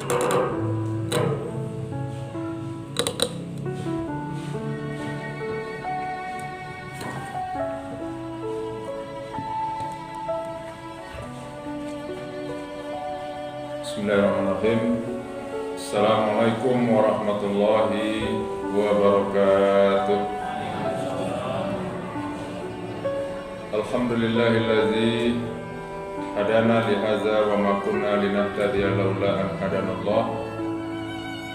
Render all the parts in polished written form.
Bismillahirrahmanirrahim. Assalamualaikum warahmatullahi wabarakatuh. Alhamdulillahilladzi hadana li hadza wa ma kunna linahtadiya laula an hadanallah.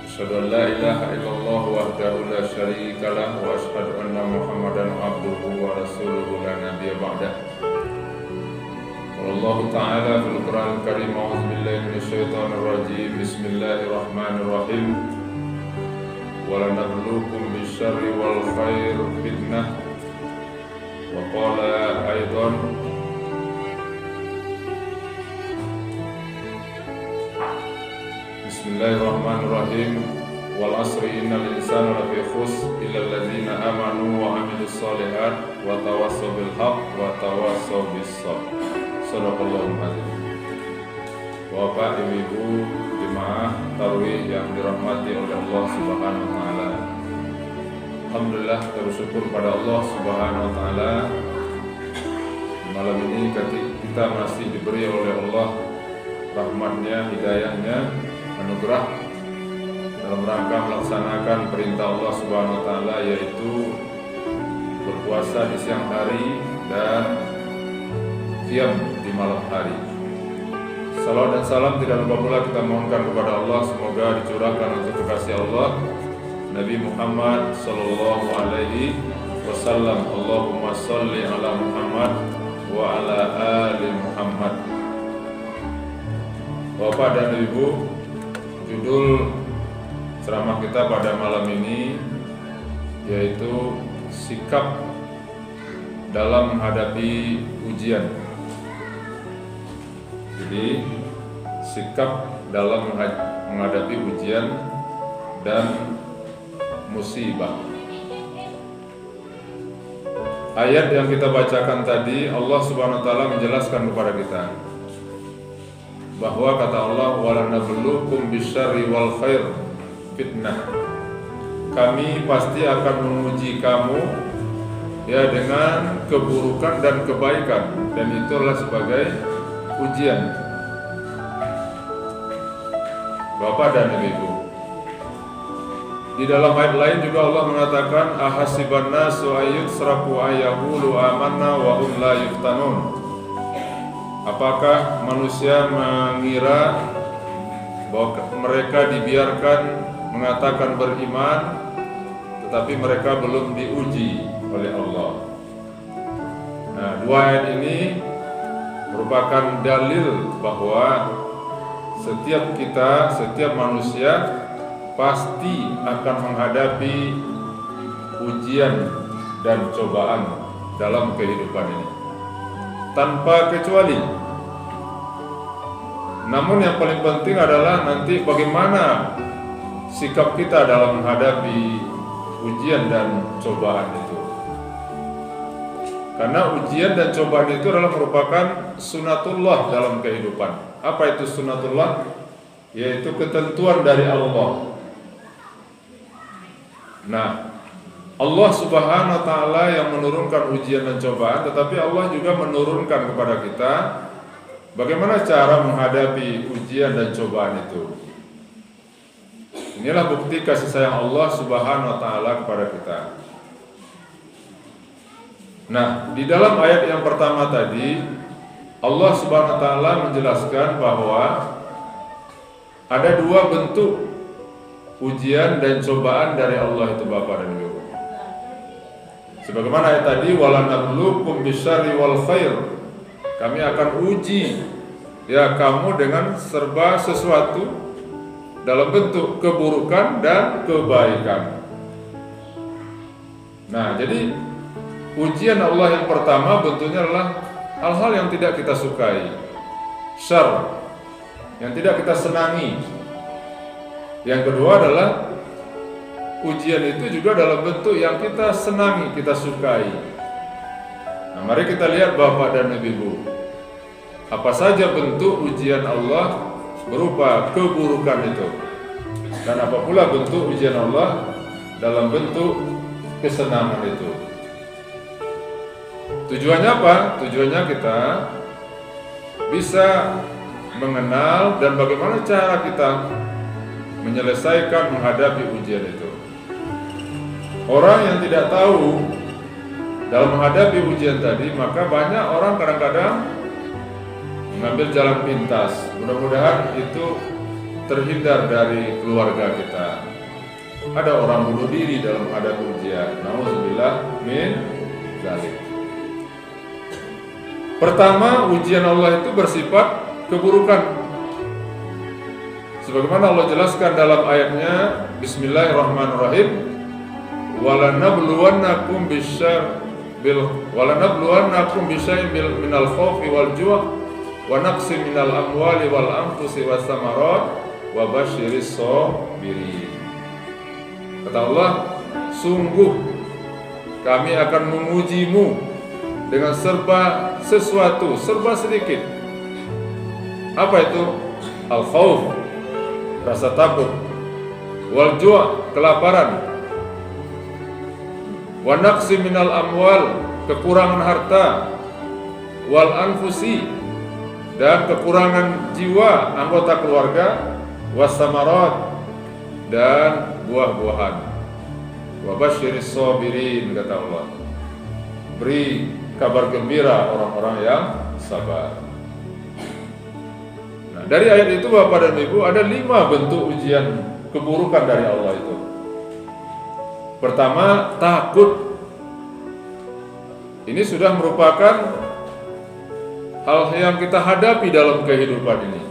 Asyhadu an la ilaha illallah wahdahu la syarika lah wa asyhadu anna Muhammadan abduhu wa rasuluhu la nabiyya ba'dah. Allah Ta'ala fil Qur'an Karim, a'udzu billahi minasyaitonir rajim. Bismillahirrahmanirrahim. Wa lanabluukum bisyarri wal khair fitnah. Wa qala aidan Bismillahirrahmanirrahim. Wal asri innal insana lafi khusr illa alladzina amanu wa 'amilus shalihat wa tawassaw bil haqq wa tawassaw bis sabr. Sadaqallahul azim. Bapak, Ibu, jemaah tarawih yang dirahmati oleh Allah Subhanahu wa taala. Alhamdulillah, bersyukur pada Allah Subhanahu wa taala. Malam ini kita masih diberi oleh Allah rahmatnya, hidayahnya, anugerah dalam rangka melaksanakan perintah Allah Subhanahu wa taala, yaitu berpuasa di siang hari dan qiyam di malam hari. Salawat dan salam tidak lupa pula kita mohonkan kepada Allah, semoga dicurahkan untuk kekasih Allah Nabi Muhammad sallallahu alaihi wasallam. Allahumma shalli ala Muhammad wa ala ali Muhammad. Bapak dan Ibu, judul ceramah kita pada malam ini yaitu sikap dalam menghadapi ujian. Jadi sikap dalam menghadapi ujian dan musibah. Ayat yang kita bacakan tadi, Allah Subhanahu wa taala menjelaskan kepada kita bahwa kata Allah, walanabluukum bisyarri wal khair fitnah. Kami pasti akan menguji kamu ya dengan keburukan dan kebaikan, dan itulah sebagai ujian. Bapak dan Ibu, di dalam ayat lain juga Allah mengatakan, ahasiban nasu ayyutsraku ayyaqulu amanna wa hum la yuftanun. Apakah manusia mengira bahwa mereka dibiarkan mengatakan beriman tetapi mereka belum diuji oleh Allah? Nah, dua ayat ini merupakan dalil bahwa setiap manusia pasti akan menghadapi ujian dan cobaan dalam kehidupan ini, tanpa kecuali. Namun yang paling penting adalah nanti bagaimana sikap kita dalam menghadapi ujian dan cobaan itu. Karena ujian dan cobaan itu adalah merupakan sunatullah dalam kehidupan. Apa itu sunatullah? Yaitu ketentuan dari Allah. Nah, Allah Subhanahu wa taala yang menurunkan ujian dan cobaan, tetapi Allah juga menurunkan kepada kita bagaimana cara menghadapi ujian dan cobaan itu. Inilah bukti kasih sayang Allah Subhanahu wa taala kepada kita. Nah, di dalam ayat yang pertama tadi, Allah Subhanahu wa taala menjelaskan bahwa ada dua bentuk ujian dan cobaan dari Allah itu, Bapak dan Ibu. Sebagaimana ayat tadi, walanabluukum bisyarri wal khair. Kami akan uji ya kamu dengan serba sesuatu dalam bentuk keburukan dan kebaikan. Nah, jadi ujian Allah yang pertama bentuknya adalah hal-hal yang tidak kita sukai, syarr, yang tidak kita senangi. Yang kedua adalah ujian itu juga dalam bentuk yang kita senangi, kita sukai. Nah, mari kita lihat Bapak dan Ibu, apa saja bentuk ujian Allah berupa keburukan itu. Dan apa pula bentuk ujian Allah dalam bentuk kesenangan itu. Tujuannya apa? Tujuannya kita bisa mengenal dan bagaimana cara kita menyelesaikan menghadapi ujian itu. Orang yang tidak tahu dalam menghadapi ujian tadi, maka banyak orang kadang-kadang mengambil jalan pintas. Mudah-mudahan itu terhindar dari keluarga kita. Ada orang bunuh diri dalam menghadapi ujian. Nauzubillah min dzalik. Pertama, ujian Allah itu bersifat keburukan. Sebagaimana Allah jelaskan dalam ayatnya, Bismillahirrahmanirrahim, walanabluwannakum bisyai'in minal khawfi wal ju' wa naqsin minal amwali wal anfusi was samarat wa basyiris sabirin. Kata Allah, sungguh kami akan mengujimu dengan serba sedikit. Apa itu? Al-khawf, rasa takut, wal ju', kelaparan, wa naqsi minal amwal, kekurangan harta, wal anfusi, dan kekurangan jiwa anggota keluarga, was samarat, dan buah-buahan. Wa basyiris sabirin, kata Allah, beri kabar gembira orang-orang yang sabar. Nah, dari ayat itu Bapak dan Ibu, ada 5 bentuk ujian keburukan dari Allah itu. Pertama, takut. Ini sudah merupakan hal yang kita hadapi dalam kehidupan ini.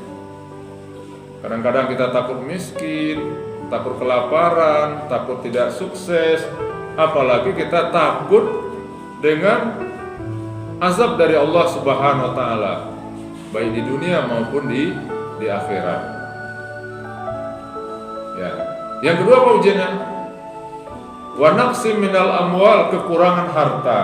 Kadang-kadang kita takut miskin, takut kelaparan, takut tidak sukses, apalagi kita takut dengan azab dari Allah Subhanahu wa taala, baik di dunia maupun di akhirat. Ya. Yang kedua apa ujiannya? Wa naqsim minal amwal, kekurangan harta.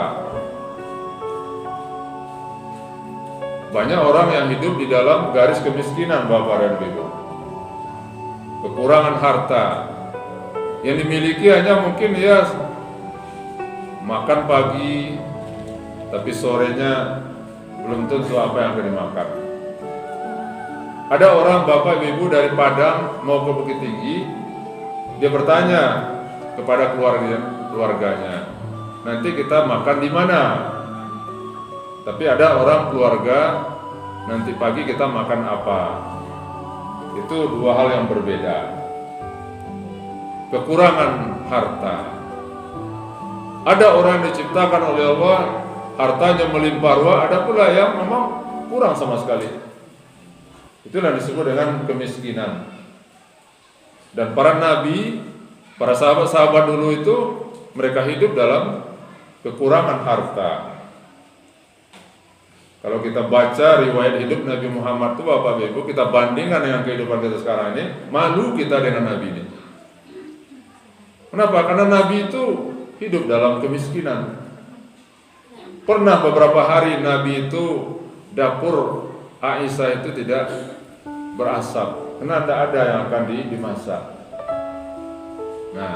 Banyak orang yang hidup di dalam garis kemiskinan, Bapak dan Ibu. Kekurangan harta. Yang dimiliki hanya mungkin ya makan pagi, tapi sorenya belum tentu apa yang akan dimakan. Ada orang Bapak Ibu dari Padang mau ke Bukit Tinggi, dia bertanya kepada keluarganya, nanti kita makan di mana? Tapi ada orang keluarga, nanti pagi kita makan apa? Itu 2 hal yang berbeda. Kekurangan harta. Ada orang yang diciptakan oleh Allah, hartanya melimpah ruah, ada pula yang memang kurang sama sekali. Itulah disebut dengan kemiskinan. Dan para nabi, para sahabat-sahabat dulu itu, mereka hidup dalam kekurangan harta. Kalau kita baca riwayat hidup Nabi Muhammad itu, Bapak Ibu, kita bandingkan dengan kehidupan kita sekarang ini, malu kita dengan Nabi ini. Kenapa? Karena Nabi itu hidup dalam kemiskinan. Pernah beberapa hari Nabi itu dapur Aisyah itu tidak berasap, karena tidak ada yang akan dimasak. Nah,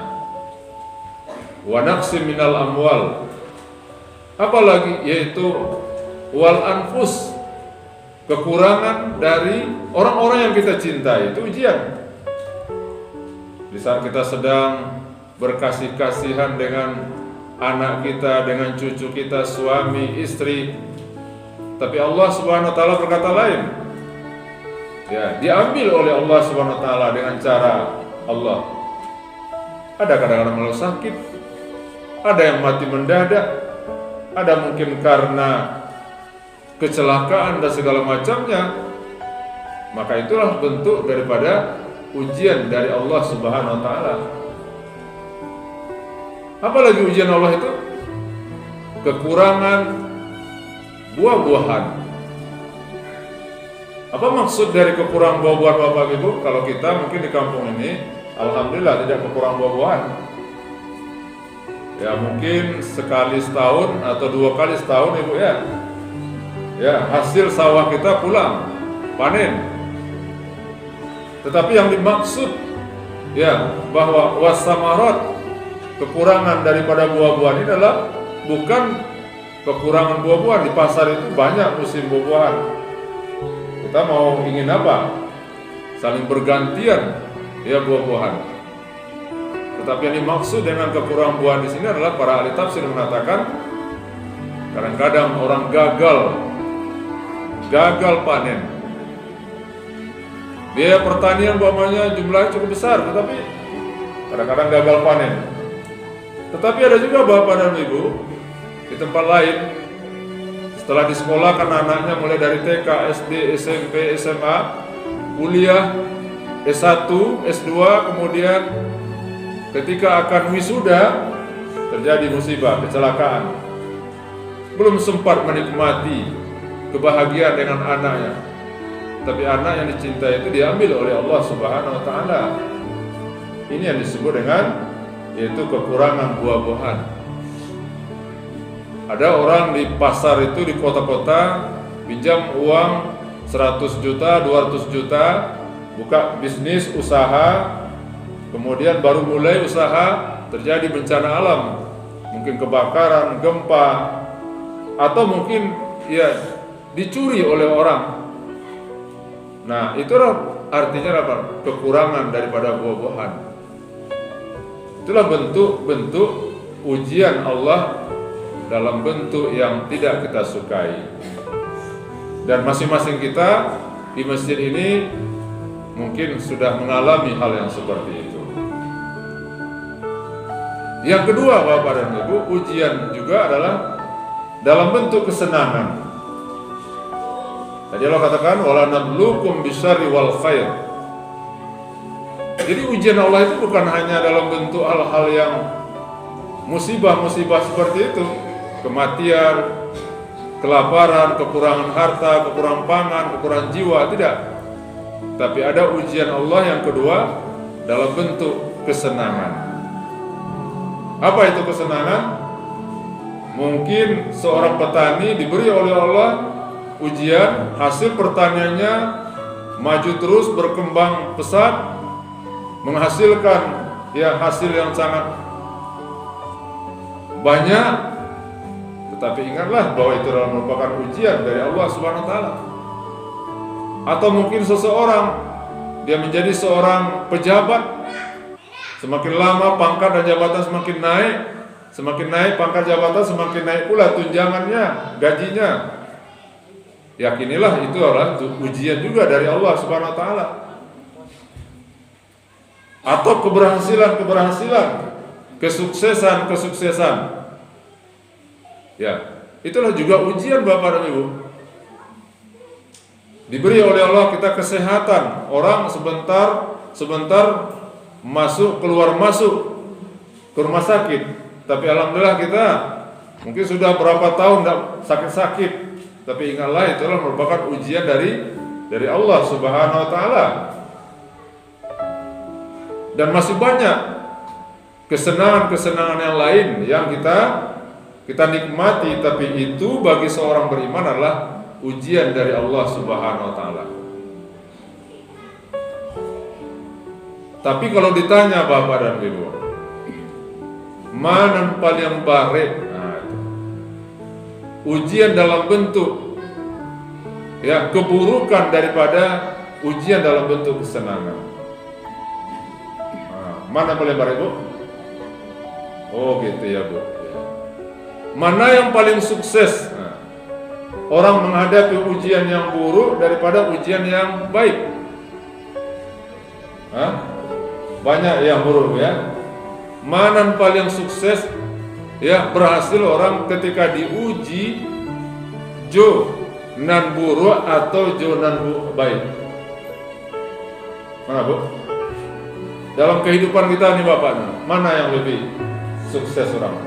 wa naqsim minal amwal, apalagi yaitu wal anfus, kekurangan dari orang-orang yang kita cintai. Itu ujian. Di saat kita sedang berkasih-kasihan dengan anak kita, dengan cucu kita, suami, istri, tapi Allah Subhanahu wa taala berkata lain. Ya, diambil oleh Allah Subhanahu wa taala dengan cara Allah. Ada kadang-kadang malah sakit, ada yang mati mendadak, ada mungkin karena kecelakaan dan segala macamnya. Maka itulah bentuk daripada ujian dari Allah Subhanahu wa taala. Apalagi ujian Allah itu? Kekurangan buah-buahan. Apa maksud dari kekurangan buah-buahan, Bapak Ibu? Kalau kita mungkin di kampung ini, alhamdulillah tidak kekurangan buah-buahan. Ya mungkin sekali setahun atau 2 kali setahun, Ibu ya. Ya, hasil sawah kita pulang, panen. Tetapi yang dimaksud ya bahwa wasamarat, kekurangan daripada buah-buahan ini adalah bukan kekurangan buah-buahan. Di pasar itu banyak musim buah-buahan. Kita mau ingin apa? Saling bergantian ya buah-buahan. Tetapi yang dimaksud dengan kekurangan buah di sini adalah para ahli tafsir mengatakan kadang-kadang orang gagal panen. Biaya pertanian umpamanya jumlahnya cukup besar, tetapi kadang-kadang gagal panen. Tetapi ada juga bapak dan ibu di tempat lain, setelah disekolahkan anaknya mulai dari TK, SD, SMP, SMA, kuliah, S1, S2, kemudian ketika akan wisuda terjadi musibah, kecelakaan. Belum sempat menikmati kebahagiaan dengan anaknya, tapi anak yang dicintai itu diambil oleh Allah Subhanahu wa taala. Ini yang disebut dengan yaitu kekurangan buah-buahan. Ada orang di pasar itu di kota-kota pinjam uang 100 juta, 200 juta, buka bisnis usaha, kemudian baru mulai usaha terjadi bencana alam, mungkin kebakaran, gempa, atau mungkin ya dicuri oleh orang. Nah, itulah artinya apa? Kekurangan daripada buah-buahan. Itulah bentuk-bentuk ujian Allah dalam bentuk yang tidak kita sukai. Dan masing-masing kita di masjid ini mungkin sudah mengalami hal yang seperti itu. Yang kedua, Bapak dan Ibu, ujian juga adalah dalam bentuk kesenangan. Tadi Allah katakan wala nabluukum bisyarri wal khair. Jadi ujian Allah itu bukan hanya dalam bentuk hal-hal yang musibah-musibah seperti itu, kematian, kelaparan, kekurangan harta, kekurangan pangan, kekurangan jiwa, tidak. Tapi ada ujian Allah yang kedua dalam bentuk kesenangan. Apa itu kesenangan? Mungkin seorang petani diberi oleh Allah ujian, hasil pertaniannya maju terus, berkembang pesat, menghasilkan ya hasil yang sangat banyak. Tetapi ingatlah bahwa itu adalah merupakan ujian dari Allah Subhanahu wa taala. Atau mungkin seseorang dia menjadi seorang pejabat, semakin lama pangkat dan jabatan semakin naik pangkat jabatan, semakin naik pula tunjangannya, gajinya. Yakinilah itu adalah ujian juga dari Allah Subhanahu wa taala. Atau keberhasilan, kesuksesan. Ya, itulah juga ujian Bapak dan Ibu. Diberi oleh Allah kita kesehatan, orang sebentar keluar masuk ke rumah sakit. Tapi alhamdulillah kita mungkin sudah berapa tahun tidak sakit-sakit. Tapi ingatlah itulah merupakan ujian dari Allah Subhanahu wa taala. Dan masih banyak kesenangan-kesenangan yang lain yang kita nikmati, tapi itu bagi seorang beriman adalah ujian dari Allah Subhanahu wa taala. Tapi kalau ditanya Bapak dan Ibu, mana yang paling baik? Nah, ujian dalam bentuk ya keburukan daripada ujian dalam bentuk kesenangan. Mana paling baik, Bu? Oh gitu ya, Bu. Mana yang paling sukses? Nah, orang menghadapi ujian yang buruk daripada ujian yang baik. Banyak yang buruk ya. Mana yang paling sukses? Ya, berhasil orang ketika diuji jo nan buruk atau jo nan baik. Mana, Bu? Dalam kehidupan kita nih Bapak, mana yang lebih sukses orang?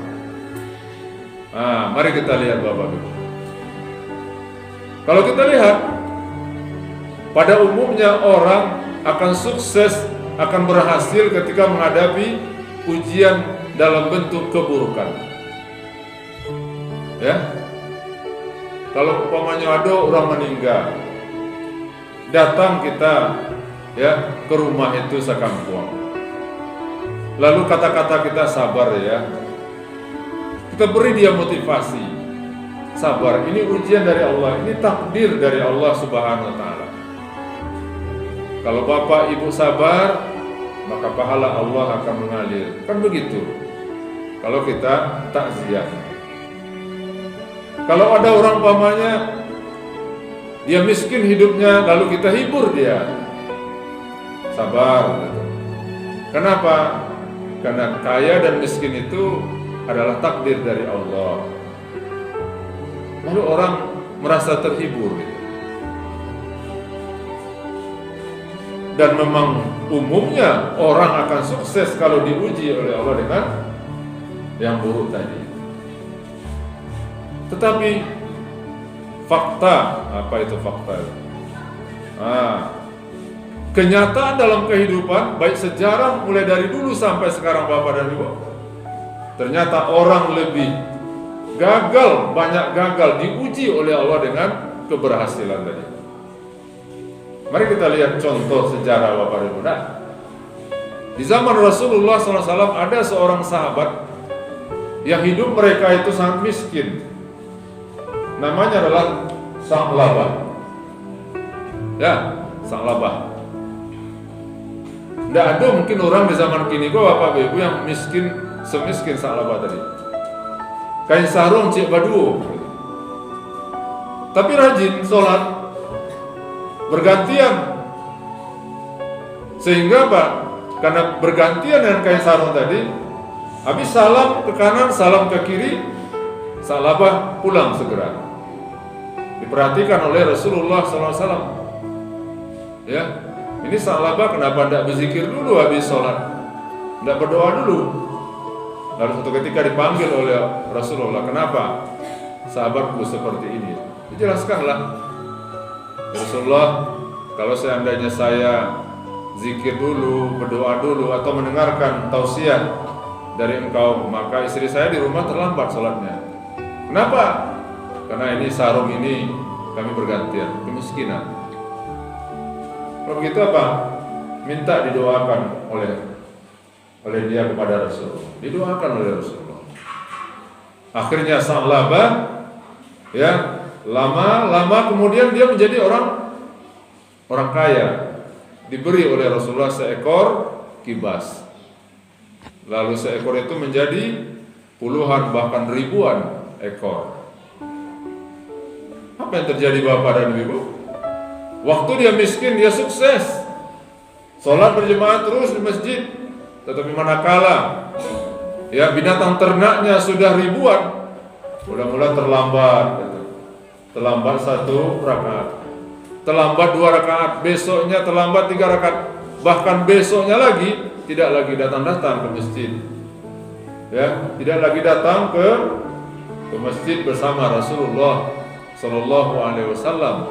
Mari kita lihat Bapak. Kalau kita lihat, pada umumnya orang akan sukses, akan berhasil ketika menghadapi ujian dalam bentuk keburukan. Ya, kalau umpamanya ada orang meninggal, datang kita ya ke rumah itu sekampung. Lalu kata-kata kita sabar ya, kita beri dia motivasi. Sabar, ini ujian dari Allah, ini takdir dari Allah Subhanahu wa Ta'ala. Kalau bapak ibu sabar, maka pahala Allah akan mengalir. Kan begitu. Kalau kita takziah. Kalau ada orang pamannya, dia miskin hidupnya, lalu kita hibur dia. Sabar. Kenapa? Karena kaya dan miskin itu adalah takdir dari Allah. Lalu orang merasa terhibur. Dan memang umumnya orang akan sukses kalau diuji oleh Allah dengan yang buruk tadi. Tetapi fakta, apa itu fakta? Kenyataan dalam kehidupan, baik sejarah mulai dari dulu sampai sekarang Bapak dan Ibu, ternyata orang lebih gagal, banyak gagal, diuji oleh Allah dengan keberhasilan tadi. Mari kita lihat contoh sejarah Bapak dan Ibu. Di zaman Rasulullah SAW ada seorang sahabat yang hidup mereka itu sangat miskin. Namanya adalah Sa'labah. Ya, Sa'labah. Tidak ada mungkin orang di zaman kini Bapak Ibu yang miskin semiskin Sa'labah tadi. Kain sarung cik baduo. Tapi rajin sholat bergantian. Sehingga Pak, karena bergantian dengan kain sarung tadi, habis salam ke kanan, salam ke kiri, Sa'labah pulang segera. Diperhatikan oleh Rasulullah SAW. Ya, ini Sa'labah kenapa tidak berzikir dulu habis sholat, tidak berdoa dulu? Lalu suatu ketika dipanggil oleh Rasulullah, kenapa sahabatku seperti ini? Dijelaskanlah, Rasulullah, kalau seandainya saya zikir dulu, berdoa dulu, atau mendengarkan tausiah dari engkau, maka istri saya di rumah terlambat sholatnya. Kenapa? Karena ini sarung ini kami bergantian, kemiskinan. Kalau begitu apa? Minta didoakan oleh dia kepada Rasulullah. Didoakan oleh Rasulullah. Akhirnya Sa'labah ya, lama kemudian dia menjadi orang kaya. Diberi oleh Rasulullah seekor kibas. Lalu seekor itu menjadi puluhan bahkan ribuan ekor. Apa yang terjadi Bapak dan Ibu? Waktu dia miskin, dia sukses. Sholat berjemaah terus di masjid. Tetapi manakala ya binatang ternaknya sudah ribuan, mudah-mudahan terlambat 1 rakaat, terlambat 2 rakaat, besoknya terlambat 3 rakaat, bahkan besoknya lagi tidak lagi datang ke masjid. Ya, tidak lagi datang ke masjid bersama Rasulullah Sallallahu Alaihi Wasallam.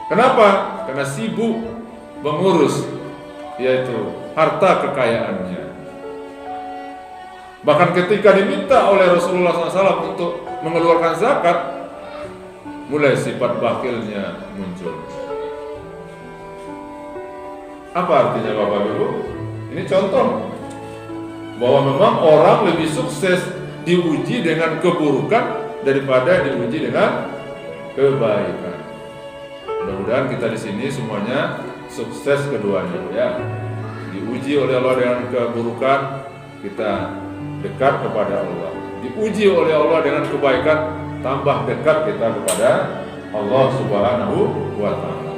Kenapa? Karena sibuk mengurus yaitu harta kekayaannya. Bahkan ketika diminta oleh Rasulullah SAW untuk mengeluarkan zakat, mulai sifat bakhilnya muncul. Apa artinya Bapak Ibu? Ini contoh bahwa memang orang lebih sukses diuji dengan keburukan daripada diuji dengan kebaikan. Mudah-mudahan kita di sini semuanya sukses keduanya ya. Diuji oleh Allah dengan keburukan, kita dekat kepada Allah. Diuji oleh Allah dengan kebaikan, tambah dekat kita kepada Allah Subhanahu wa Ta'ala.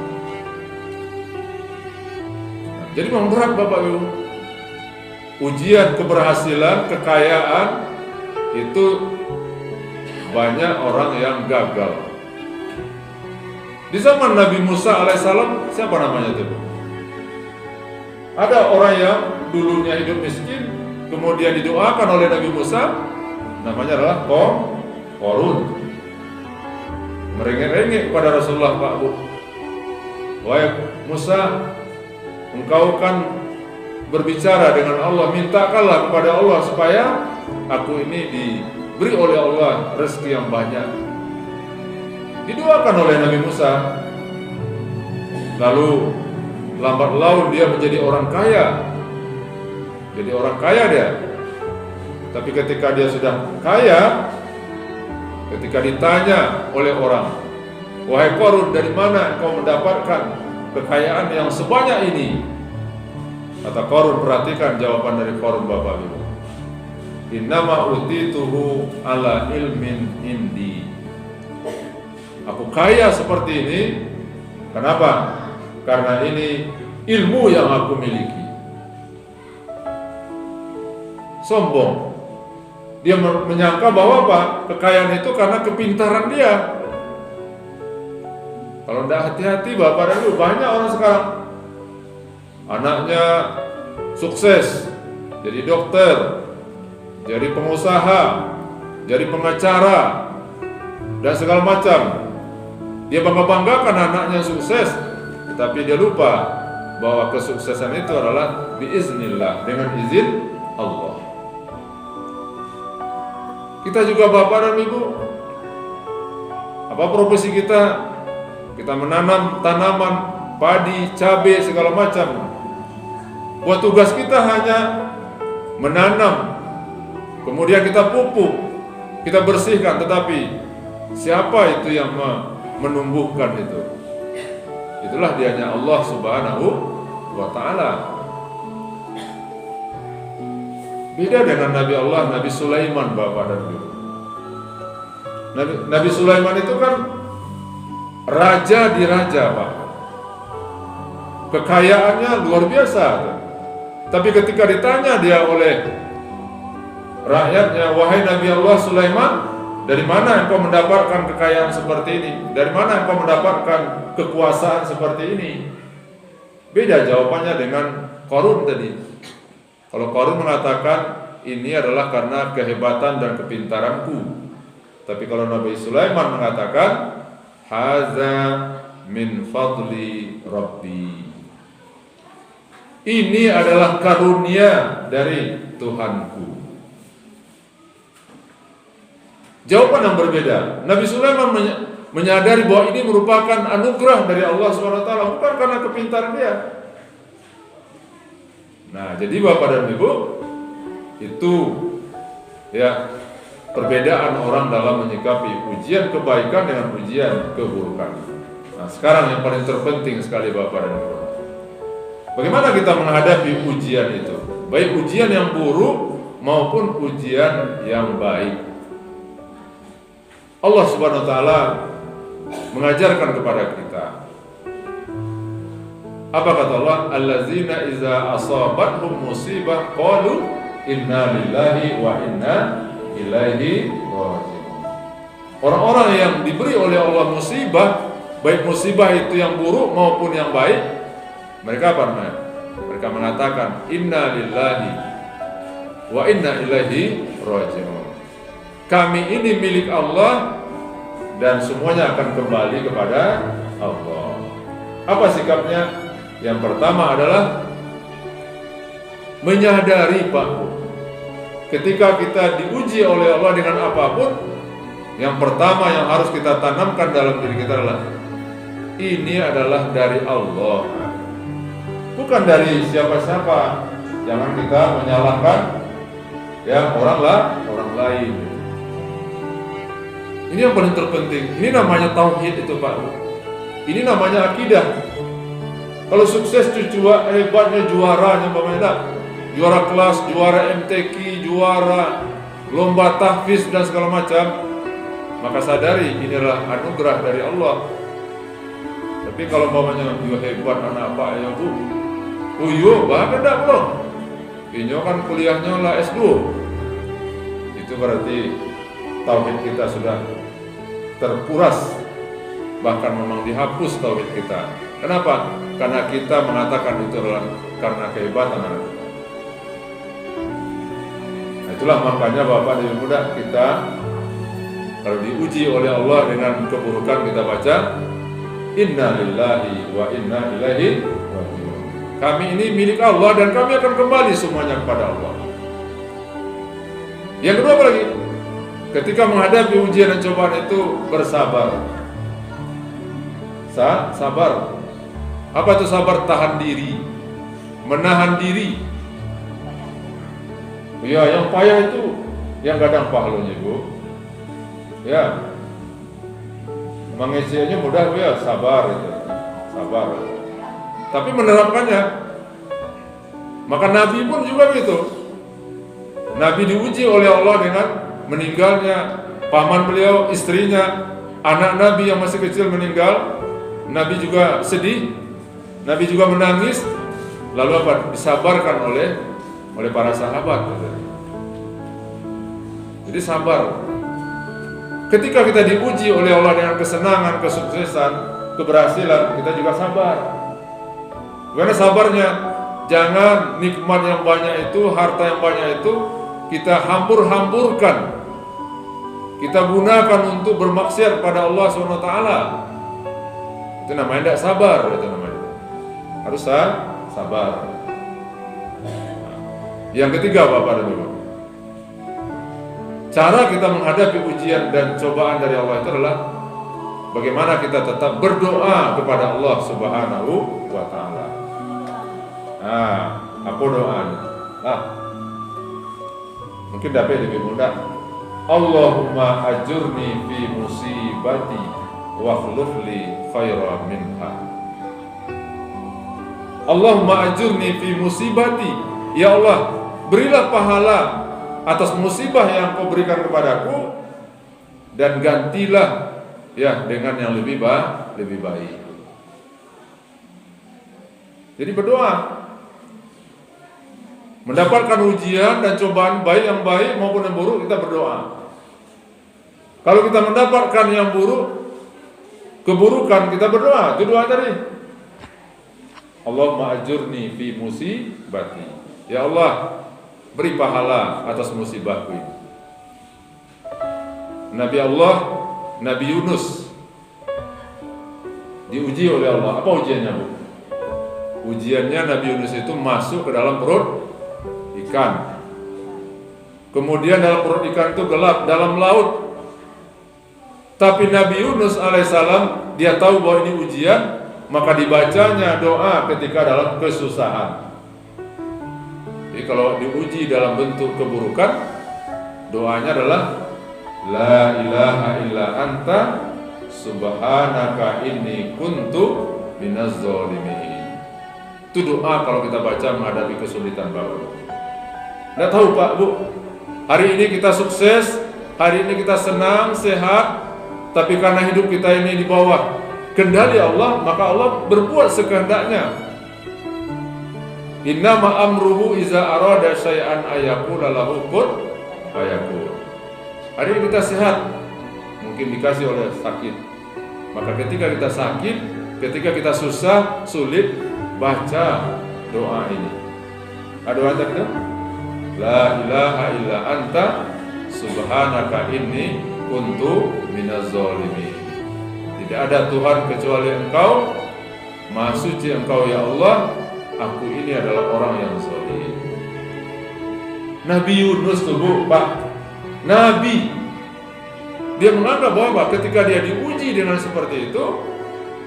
Jadi memang berat Bapak Ibu. Ujian keberhasilan, kekayaan itu banyak orang yang gagal. Di zaman Nabi Musa alaihissalam, siapa namanya itu? Ada orang yang dulunya hidup miskin, kemudian didoakan oleh Nabi Musa, namanya adalah Qarun. Merengek-rengek kepada Rasulullah, Pak Bu, wahai Musa, engkau kan berbicara dengan Allah, mintakanlah kepada Allah supaya aku ini diberi oleh Allah rezeki yang banyak. Didoakan oleh Nabi Musa. Lalu lambat laun dia menjadi orang kaya. Jadi orang kaya dia. Tapi ketika dia sudah kaya, ketika ditanya oleh orang, "Wahai Qarun, dari mana engkau mendapatkan kekayaan yang sebanyak ini?" Kata Qarun, perhatikan jawaban dari Qarun, Bapak Ibu. "Innama utituhu ala ilmin indi." Aku kaya seperti ini, kenapa? Karena ini ilmu yang aku miliki. Sombong. Dia menyangka bahwa apa? Kekayaan itu karena kepintaran dia. Kalau tidak hati-hati, Bapak dan Ibu, banyak orang sekarang anaknya sukses, jadi dokter, jadi pengusaha, jadi pengacara, dan segala macam. Dia bangga-banggakan anaknya sukses, tetapi dia lupa bahwa kesuksesan itu adalah biiznillah, dengan izin Allah. Kita juga Bapak dan Ibu, apa profesi kita? Kita menanam tanaman, padi, cabai, segala macam. Buat tugas kita hanya menanam, kemudian kita pupuk, kita bersihkan, tetapi siapa itu yang menumbuhkan itu? Itulah dianya Allah Subhanahu wa ta'ala. Beda dengan Nabi Allah, Nabi Sulaiman, Bapak dan Ibu. Nabi Sulaiman itu kan raja di raja, Pak. Kekayaannya luar biasa. Tapi ketika ditanya dia oleh rakyatnya, "Wahai Nabi Allah Sulaiman, dari mana engkau mendapatkan kekayaan seperti ini? Dari mana engkau mendapatkan kekuasaan seperti ini?" Beda jawabannya dengan Qarun tadi. Kalau Qarun mengatakan ini adalah karena kehebatan dan kepintaranku. Tapi kalau Nabi Sulaiman mengatakan haza min fadli Rabbi. Ini adalah karunia dari Tuhanku. Jawaban yang berbeda. Nabi Sulaiman menyadari bahwa ini merupakan anugerah dari Allah SWT, bukan karena kepintaran dia. Nah, jadi Bapak dan Ibu, itu ya perbedaan orang dalam menyikapi ujian kebaikan dengan ujian keburukan. Nah, sekarang yang paling terpenting sekali Bapak dan Ibu, bagaimana kita menghadapi ujian itu, baik ujian yang buruk maupun ujian yang baik. Allah Subhanahu wa ta'ala mengajarkan kepada kita. Apa kata Allah? Allazina iza asabathum musibah qalu inna lillahi wa inna ilaihi raji'un. Orang-orang yang diberi oleh Allah musibah, baik musibah itu yang buruk maupun yang baik, mereka apa namanya? Mereka mengatakan inna lillahi wa inna ilaihi raji'un. Kami ini milik Allah dan semuanya akan kembali kepada Allah. Apa sikapnya? Yang pertama adalah menyadari, Pak, ketika kita diuji oleh Allah dengan apapun, yang pertama yang harus kita tanamkan dalam diri kita adalah ini adalah dari Allah, bukan dari siapa-siapa. Jangan kita menyalahkan ya orang lain. Ini yang paling terpenting. Ini namanya tauhid itu, Pak. Ini namanya akidah. Kalau sukses itu hebatnya juaranya, juara kelas, juara MTQ, juara lomba tahfiz dan segala macam, maka sadari ini adalah anugerah dari Allah. Tapi kalau umpamanya hebat anak apa ya Bu, bahkan tidak belum. Ini kan kuliahnya lah S2. Itu berarti tauhid kita sudah terkuras, bahkan memang dihapus tauhid kita. Kenapa? Karena kita mengatakan itu adalah karena kehebatan anak kita. Nah, itulah makanya Bapak dan Ibu muda, kita kalau diuji oleh Allah dengan keburukan, kita baca inna lillahi wa inna ilaihi raji'un. Kami ini milik Allah dan kami akan kembali semuanya kepada Allah. Yang kedua apa lagi? Ketika menghadapi ujian dan cobaan itu bersabar. Sabar. Apa itu sabar? Tahan diri, menahan diri. Ya, yang payah itu yang kadang pahalanya, Bu. Ya, mengisinya mudah, Bu, ya, sabar itu. Sabar. Tapi menerapkannya, maka Nabi pun juga gitu. Nabi diuji oleh Allah dengan meninggalnya paman beliau, istrinya, anak Nabi yang masih kecil meninggal. Nabi juga sedih, Nabi juga menangis. Lalu apa? Disabarkan oleh para sahabat. Jadi sabar. Ketika kita diuji oleh Allah dengan kesenangan, kesuksesan, keberhasilan, kita juga sabar. Karena sabarnya, jangan nikmat yang banyak itu, harta yang banyak itu kita hambur-hamburkan, kita gunakan untuk bermaksiat pada Allah SWT. Itu namanya tidak sabar. Itu namanya harus sabar. Yang ketiga, Bapak dan Ibu, cara kita menghadapi ujian dan cobaan dari Allah itu adalah bagaimana kita tetap berdoa kepada Allah Subhanahu wa Ta'ala. Apa doanya? Mungkin dapat lebih mudah. Allahumma ajurni fi musibati wa akhlifli khairan minha. Allahumma ajurni fi musibati. Ya Allah, berilah pahala atas musibah yang Kau berikan kepadaku, dan gantilah ya dengan yang lebih baik. Jadi berdoa, mendapatkan ujian dan cobaan baik yang baik maupun yang buruk, kita berdoa. Kalau kita mendapatkan yang buruk, keburukan, kita berdoa. Itu doa tadi. Allahumma ajurni fi musibati. Ya Allah, beri pahala atas musibahku ini. Nabi Allah, Nabi Yunus diuji oleh Allah. Apa ujiannya, Bu? Ujiannya Nabi Yunus itu masuk ke dalam perut ikan. Kemudian dalam perut ikan itu gelap, dalam laut. Tapi Nabi Yunus alaihissalam, dia tahu bahwa ini ujian, maka dibacanya doa ketika dalam kesusahan. Jadi kalau diuji dalam bentuk keburukan, doanya adalah La ilaha illa anta subhanaka inni kuntu minaz zalimin. Itu doa kalau kita baca menghadapi kesulitan, Bapak. Nggak tahu, Pak, Bu, hari ini kita sukses, hari ini kita senang, sehat, tapi karena hidup kita ini di bawah kendali Allah, maka Allah berbuat sekehendaknya. Innama amruhu iza arada syai'an ayaqula lahu kun fayakun. Hari ini kita sehat, mungkin dikasih oleh sakit. Maka ketika kita sakit, ketika kita susah, sulit, baca doa ini. Ada doa tadi? La ilaha illa anta subhanaka inni kuntu minaz zalimin. Tidak ada Tuhan kecuali Engkau, Maha Suci Engkau ya Allah, aku ini adalah orang yang zalim. Nabi Yunus tuh, Bu, Pak, Nabi, dia menganggap bahwa ketika dia diuji dengan seperti itu,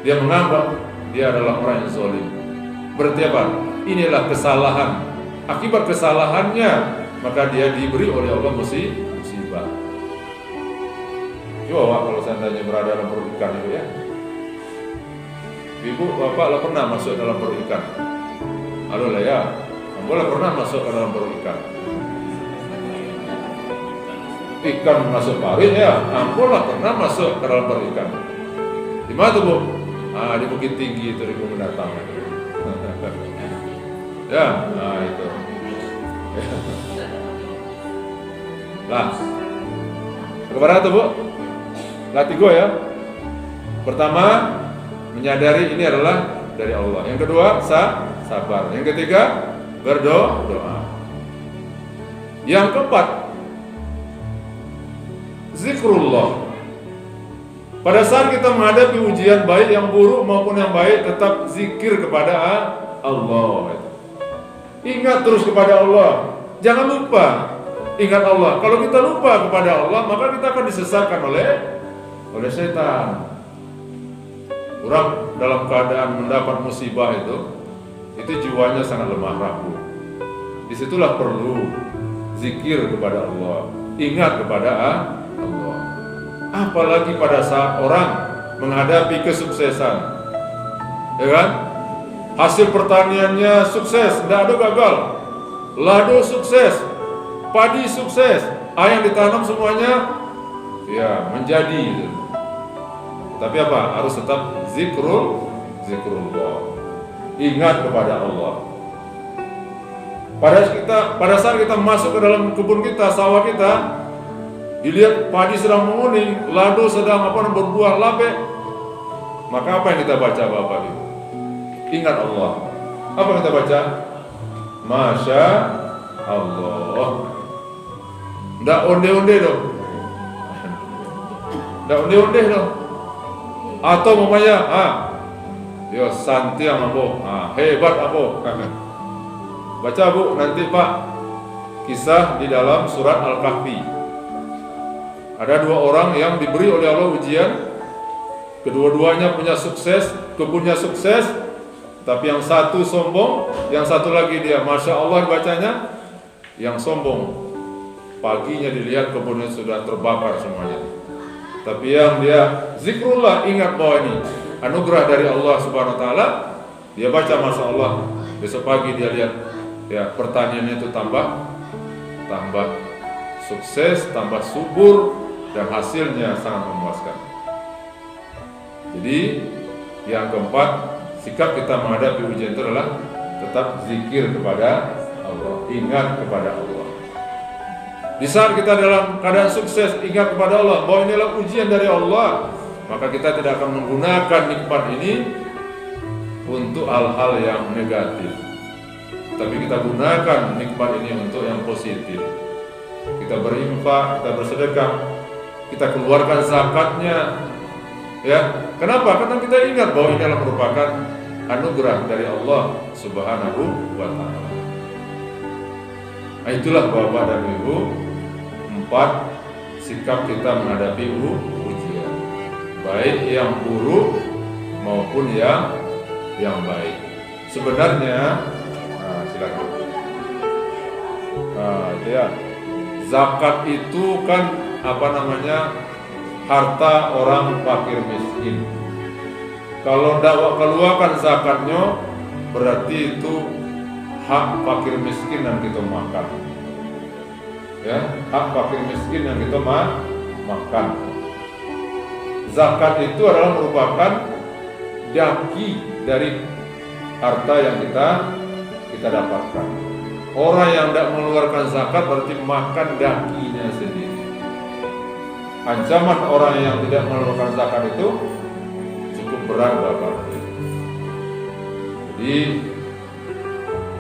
dia menganggap dia adalah orang yang zalim. Berarti apa? Inilah kesalahan. Akibat kesalahannya, maka dia diberi oleh Allah musibah. Coba, Pak, kalau seandainya berada dalam perut ikan itu ya. Ibu, Bapak lah pernah masuk dalam perut ikan? Halo lah ya, boleh pernah masuk ke dalam perut ikan? Ikan masuk parit ya, ampulah pernah masuk ke dalam perut ikan. Di mana tuh, Bu? Di Bukit Tinggi itu, di Gunung Datang. Ya, itu. Lah, kepada tuh, Bu? Latigo ya. Pertama, menyadari ini adalah dari Allah. Yang kedua, sabar. Yang ketiga, berdoa. Yang keempat, zikrullah. Pada saat kita menghadapi ujian baik yang buruk maupun yang baik, tetap zikir kepada Allah. Ingat terus kepada Allah. Jangan lupa ingat Allah. Kalau kita lupa kepada Allah, maka kita akan disesatkan oleh setan. Orang dalam keadaan mendapat musibah itu jiwanya sangat lemah rapuh. Disitulah perlu zikir kepada Allah, ingat kepada Allah. Apalagi pada saat orang menghadapi kesuksesan, ya kan? Hasil pertaniannya sukses, tidak ada gagal. Lado sukses, padi sukses, yang ditanam semuanya ya menjadi. Tapi apa? Harus tetap zikrullah. Ingat kepada Allah. Pada saat kita masuk ke dalam kebun kita, sawah kita, dilihat padi sedang menguning, lado sedang berbuah labe, maka apa yang kita baca Bapak Ibu? Ingat Allah. Apa yang kita baca? Masya Allah. Nggak onde-onde dong. Nggak onde-onde dong. Atau mamanya, yo santi yang apa? Hebat apa? Baca Bu, nanti Pak, kisah di dalam surat Al-Kahfi. Ada dua orang yang diberi oleh Allah ujian. Kedua-duanya punya sukses, kebunnya sukses, tapi yang satu sombong, yang satu lagi dia Masya Allah bacanya. Yang sombong, paginya dilihat kebunnya sudah terbakar semuanya. Tapi yang dia zikrullah, ingat bahwa ini anugerah dari Allah Subhanahu wa taala, dia baca Masya Allah. Besok pagi dia lihat ya pertaniannya itu tambah sukses, tambah subur, dan hasilnya sangat memuaskan. Jadi yang keempat, sikap kita menghadapi ujian itu adalah tetap zikir kepada Allah, ingat kepada Allah. Di saat kita dalam keadaan sukses, ingat kepada Allah bahwa inilah ujian dari Allah, maka kita tidak akan menggunakan nikmat ini untuk hal-hal yang negatif, tapi kita gunakan nikmat ini untuk yang positif. Kita berinfak, kita bersedekah, kita keluarkan zakatnya, ya. Kenapa? Karena kita ingat bahwa ini adalah merupakan anugerah dari Allah Subhanahu wa taala. Nah, itulah Bapak dan Ibu, 4 sikap kita menghadapi ujian, baik yang buruk maupun yang baik. Sebenarnya, silakan. Ya, zakat itu kan harta orang fakir miskin. Kalau tidak keluarkan zakatnya, berarti itu hak fakir miskin yang kita makan. Ya, hak fakir miskin yang kita makan. Zakat itu adalah merupakan daki dari harta yang kita dapatkan. Orang yang tidak mengeluarkan zakat berarti makan dakinya sendiri. Ancaman orang yang tidak mengeluarkan zakat itu cukup berat Bapak. Jadi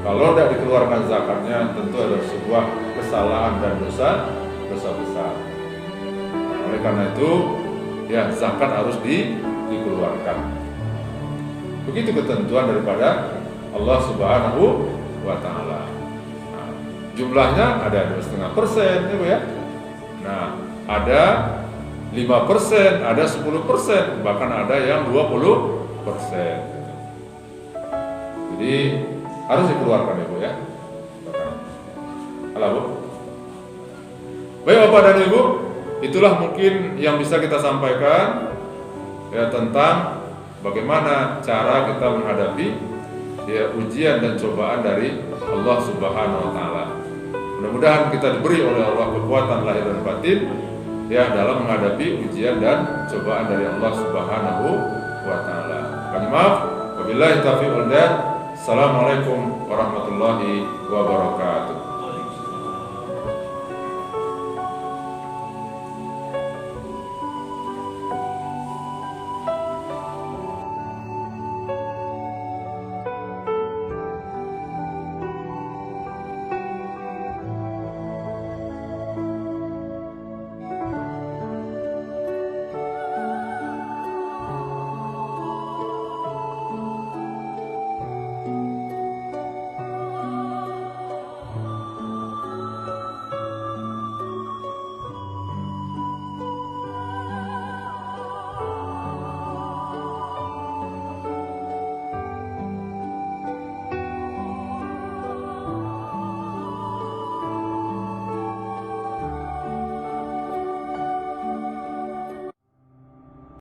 kalau tidak dikeluarkan zakatnya, tentu ada sebuah kesalahan dan dosa besar. Oleh karena itu, ya zakat harus dikeluarkan. Begitu ketentuan daripada Allah Subhanahu wa taala. Nah, jumlahnya ada 2,5%, ya. Nah, ada 5%, ada 10%, bahkan ada yang 20%. Jadi harus dikeluarkan Ibu ya. Halo Bu. Baik Bapak dan Ibu, itulah mungkin yang bisa kita sampaikan ya tentang bagaimana cara kita menghadapi ya ujian dan cobaan dari Allah Subhanahu wa taala. Mudah-mudahan kita diberi oleh Allah kekuatan lahir dan batin ya dalam menghadapi ujian dan cobaan dari Allah Subhanahu wa taala. Kami maaf, wabillahi taufiq wal hidayah. Assalamualaikum warahmatullahi wabarakatuh.